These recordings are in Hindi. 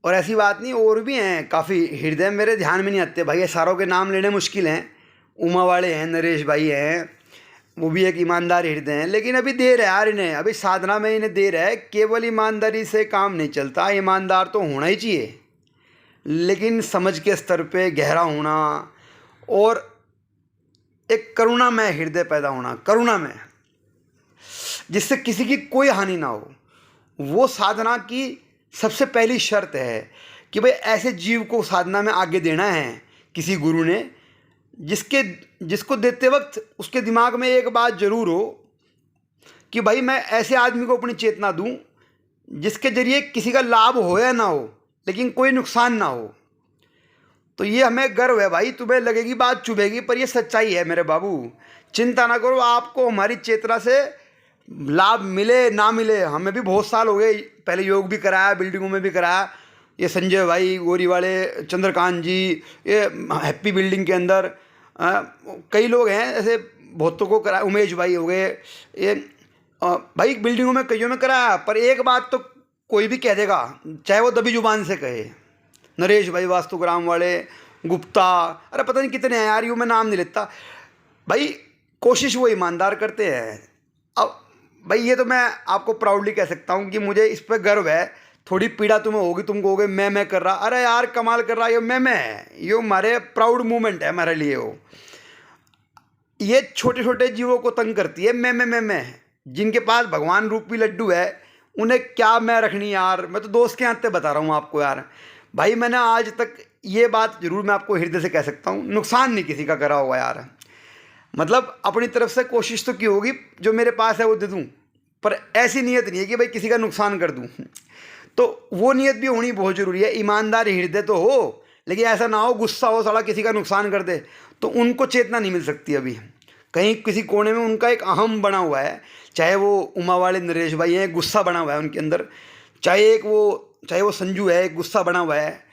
और ऐसी बात नहीं, और भी हैं काफ़ी हृदय मेरे ध्यान में नहीं आते भाई, ये सारों के नाम लेने मुश्किल हैं। उमा वाले हैं, नरेश भाई हैं, वो भी एक ईमानदार हृदय हैं, लेकिन अभी देर है यार इन्हें, अभी साधना में इन्हें देर है। केवल ईमानदारी से काम नहीं चलता, ईमानदार तो होना ही चाहिए, लेकिन समझ के स्तर पे गहरा होना और एक करुणामय हृदय पैदा होना, करुणामय, जिससे किसी की कोई हानि ना हो। वो साधना की सबसे पहली शर्त है कि भाई ऐसे जीव को साधना में आगे देना है किसी गुरु ने, जिसको देते वक्त उसके दिमाग में एक बात जरूर हो कि भाई मैं ऐसे आदमी को अपनी चेतना दूं जिसके जरिए किसी का लाभ हो या ना हो, लेकिन कोई नुकसान ना हो। तो ये हमें गर्व है भाई। तुम्हें लगेगी बात चुभेगी, पर ये सच्चाई है मेरे बाबू। चिंता ना करो, आपको हमारी चेतना से लाभ मिले ना मिले, हमें भी बहुत साल हो गए, पहले योग भी कराया, बिल्डिंगों में भी कराया। ये संजय भाई गोरी वाले, चंद्रकांत जी, ये हैप्पी बिल्डिंग के अंदर कई लोग हैं ऐसे, बहुतों को कराया, उमेश भाई हो गए, ये भाई बिल्डिंगों में कईयों में कराया। पर एक बात तो कोई भी कह देगा, चाहे वो दबी जुबान से कहे। नरेश भाई वास्तुग्राम वाले, गुप्ता, अरे पता नहीं कितने हैं यार, यूँ मैं नाम नहीं लेता भाई। कोशिश वो ईमानदार करते हैं। अब भाई ये तो मैं आपको प्राउडली कह सकता हूँ कि मुझे इस पर गर्व है। थोड़ी पीड़ा तुम्हें होगी, तुम कहोगे मैं कर रहा, अरे यार कमाल कर रहा, ये मैं है, ये हमारे प्राउड मूवमेंट है हमारे लिए। वो ये छोटे छोटे जीवों को तंग करती है मैं। जिनके पास भगवान रूपी लड्डू है, उन्हें क्या मैं रखनी यार। मैं तो दोस्त के हाथ बता रहा हूँ आपको यार। भाई मैंने आज तक ये बात जरूर मैं आपको हृदय से कह सकता हूँ, नुकसान नहीं किसी का करा होगा यार। मतलब अपनी तरफ से कोशिश तो की होगी, जो मेरे पास है वो दे दूँ, पर ऐसी नीयत नहीं है कि भाई किसी का नुकसान कर दूँ। तो वो नीयत भी होनी बहुत ज़रूरी है। ईमानदार हृदय तो हो, लेकिन ऐसा ना हो गुस्सा हो साला किसी का नुकसान कर दे, तो उनको चेतना नहीं मिल सकती। अभी कहीं किसी कोने में उनका एक अहम बना हुआ है, चाहे वो उमा वाले नरेश भाई हैं, गुस्सा बना हुआ है उनके अंदर, चाहे वो संजू है, एक गुस्सा बना हुआ है।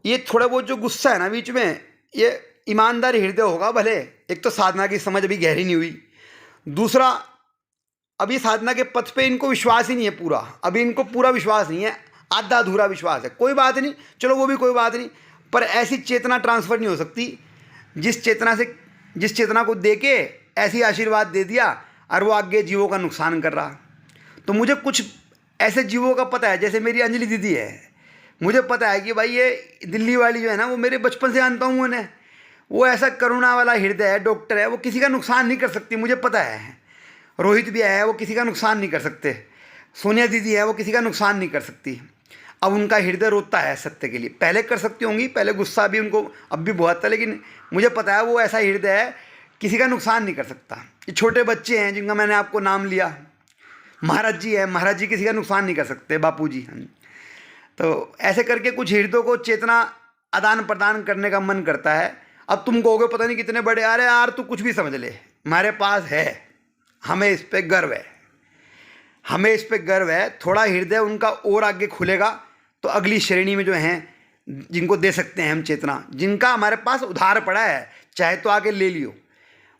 ये थोड़ा बहुत जो गुस्सा है ना बीच में, ये ईमानदार हृदय होगा भले। एक तो साधना की समझ अभी गहरी नहीं हुई, दूसरा अभी साधना के पथ पे इनको विश्वास ही नहीं है पूरा, अभी इनको पूरा विश्वास नहीं है, आधा अधूरा विश्वास है। कोई बात नहीं, चलो वो भी कोई बात नहीं, पर ऐसी चेतना ट्रांसफ़र नहीं हो सकती जिस चेतना को दे के ऐसी आशीर्वाद दे दिया और वो आगे जीवों का नुकसान कर रहा। तो मुझे कुछ ऐसे जीवों का पता है, जैसे मेरी अंजलि दीदी है, मुझे पता है कि भाई ये दिल्ली वाली जो है ना, वो मेरे बचपन से जानता हूँ उन्हें, वो ऐसा करुणा वाला हृदय है, डॉक्टर है, वो किसी का नुकसान नहीं कर सकती, मुझे पता है। रोहित भी है, वो किसी का नुकसान नहीं कर सकते। सोनिया दीदी है, वो किसी का नुकसान नहीं कर सकती। अब उनका हृदय रोता है सत्य के लिए, पहले कर सकती होंगी, पहले गुस्सा भी उनको अब भी बहुत था, लेकिन मुझे पता है वो ऐसा हृदय है, किसी का नुकसान नहीं कर सकता। ये छोटे बच्चे हैं जिनका मैंने आपको नाम लिया, महाराज जी है, महाराज जी किसी का नुकसान नहीं कर सकते, बापू जी। तो ऐसे करके कुछ हृदयों को चेतना आदान प्रदान करने का मन करता है। अब तुम कहोगे पता नहीं कितने बड़े, अरे यार तू कुछ भी समझ ले, हमारे पास है, हमें इस पे गर्व है, हमें इस पे गर्व है। थोड़ा हृदय उनका और आगे खुलेगा तो अगली श्रेणी में जो हैं, जिनको दे सकते हैं हम चेतना, जिनका हमारे पास उधार पड़ा है, चाहे तो आगे ले लियो।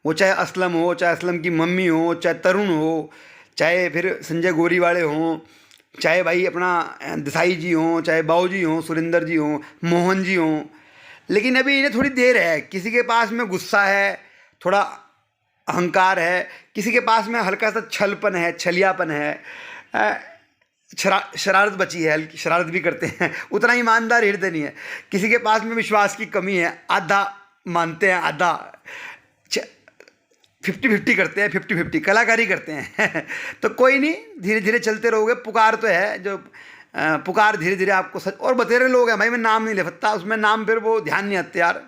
वो चाहे असलम हो, चाहे असलम की मम्मी हो, चाहे तरुण हो, चाहे फिर संजय गोरी वाले हों, चाहे भाई अपना देसाई जी हों, चाहे बाऊ जी हों, सुरेंद्र जी हों, मोहन जी हों। लेकिन अभी इन्हें थोड़ी देर है। किसी के पास में गुस्सा है, थोड़ा अहंकार है, किसी के पास में हल्का सा छलपन है, छलियापन है, शरारत बची है, हल्की शरारत भी करते हैं, उतना ईमानदार हृदय नहीं है। किसी के पास में विश्वास की कमी है, आधा मानते हैं, आधा 50-50 करते हैं, 50-50 कलाकारी करते हैं। तो कोई नहीं, धीरे धीरे चलते रहोगे। पुकार तो है, जो पुकार धीरे धीरे आपको सच। और बतेरे लोग हैं भाई, मैं नाम नहीं ले सकता, उसमें नाम फिर वो ध्यान नहीं आते यार।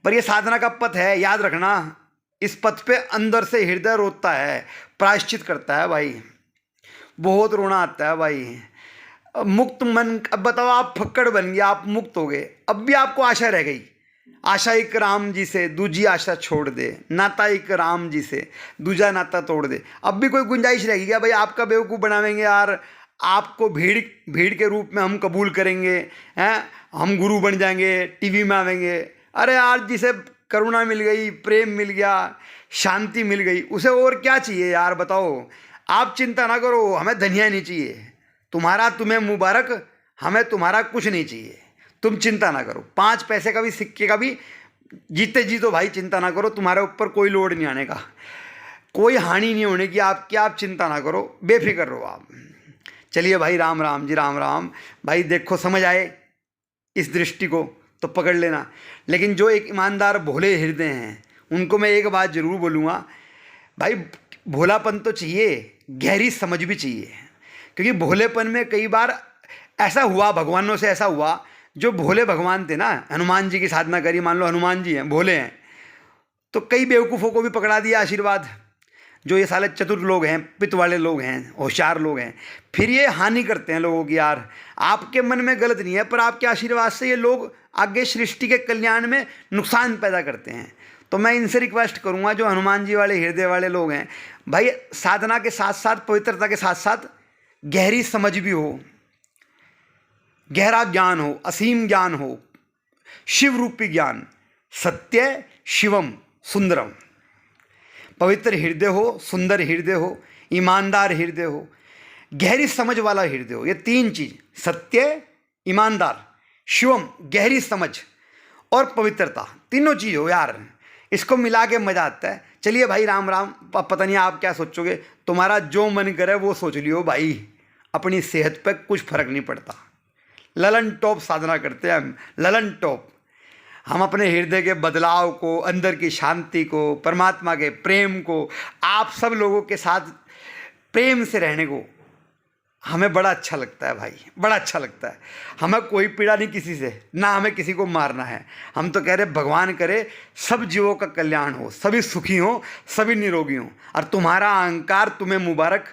पर ये साधना का पथ है, याद रखना। इस पथ पे अंदर से हृदय रोता है, प्रायश्चित करता है भाई, बहुत रोना आता है भाई। मुक्त मन, अब बताओ आप फक्कड़ बन गए, आप मुक्त हो गए, अब भी आपको आशा रह गई। आशा एक राम जी से दूजी आशा छोड़ दे, नाता एक राम जी से दूजा नाता तोड़ दे। अब भी कोई गुंजाइश रहेगी क्या भाई? आपका बेवकूफ़ बनावेंगे यार, आपको भीड़ के रूप में हम कबूल करेंगे, हैं, हम गुरु बन जाएंगे, टीवी में आवेंगे। अरे यार, जिसे करुणा मिल गई, प्रेम मिल गया, शांति मिल गई, उसे और क्या चाहिए यार, बताओ। आप चिंता ना करो, हमें धनिया नहीं चाहिए। तुम्हें मुबारक, हमें तुम्हारा कुछ नहीं चाहिए, तुम चिंता ना करो, 5 पैसे का भी सिक्के का भी जीते जी तो भाई चिंता ना करो, तुम्हारे ऊपर कोई लोड नहीं आने का, कोई हानि नहीं होने की आपकी, आप चिंता ना करो, बेफिक्र रहो आप। चलिए भाई, राम राम जी, राम राम भाई। देखो समझ आए इस दृष्टि को तो पकड़ लेना। लेकिन जो एक ईमानदार भोले हृदय हैं उनको मैं एक बात ज़रूर बोलूँगा भाई, भोलापन तो चाहिए, गहरी समझ भी चाहिए। क्योंकि भोलेपन में कई बार ऐसा हुआ, भगवानों से ऐसा हुआ, जो भोले भगवान थे ना, हनुमान जी की साधना करी, मान लो हनुमान जी हैं, भोले हैं, तो कई बेवकूफ़ों को भी पकड़ा दिया आशीर्वाद। जो ये साले चतुर लोग हैं, पित्त वाले लोग हैं, होशियार लोग हैं, फिर ये हानि करते हैं लोगों की। यार आपके मन में गलत नहीं है, पर आपके आशीर्वाद से ये लोग आगे सृष्टि के कल्याण में नुकसान पैदा करते हैं। तो मैं इनसे रिक्वेस्ट करूँगा, जो हनुमान जी वाले हृदय वाले लोग हैं भाई, साधना के साथ साथ, पवित्रता के साथ साथ गहरी समझ भी हो, गहरा ज्ञान हो, असीम ज्ञान हो, शिव रूपी ज्ञान, सत्य शिवम सुंदरम, पवित्र हृदय हो, सुंदर हृदय हो, ईमानदार हृदय हो, गहरी समझ वाला हृदय हो। ये 3 चीज़, सत्य, ईमानदार, शिवम गहरी समझ, और पवित्रता, तीनों चीज़ हो यार, इसको मिला के मजा आता है। चलिए भाई, राम राम। पता नहीं आप क्या सोचोगे, तुम्हारा जो मन करे वो सोच लियो भाई, अपनी सेहत पे कुछ फर्क नहीं पड़ता। ललन टॉप साधना करते हैं हम, ललन टॉप। हम अपने हृदय के बदलाव को, अंदर की शांति को, परमात्मा के प्रेम को, आप सब लोगों के साथ प्रेम से रहने को हमें बड़ा अच्छा लगता है भाई, बड़ा अच्छा लगता है। हमें कोई पीड़ा नहीं किसी से, ना हमें किसी को मारना है। हम तो कह रहे भगवान करे सब जीवों का कल्याण हो, सभी सुखी हों, सभी निरोगी हों। और तुम्हारा अहंकार तुम्हें मुबारक,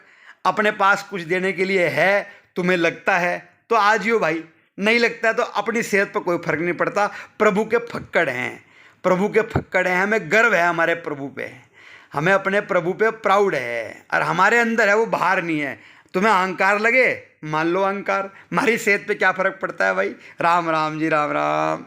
अपने पास कुछ देने के लिए है, तुम्हें लगता है तो आज ही हो भाई, नहीं लगता है तो अपनी सेहत पर कोई फर्क नहीं पड़ता। प्रभु के फक्कड़ हैं, प्रभु के फक्कड़ हैं, हमें गर्व है हमारे प्रभु पे, हमें अपने प्रभु पे प्राउड है, और हमारे अंदर है, वो बाहर नहीं है। तुम्हें अहंकार लगे, मान लो अहंकार, हमारी सेहत पे क्या फ़र्क पड़ता है भाई। राम राम जी, राम राम।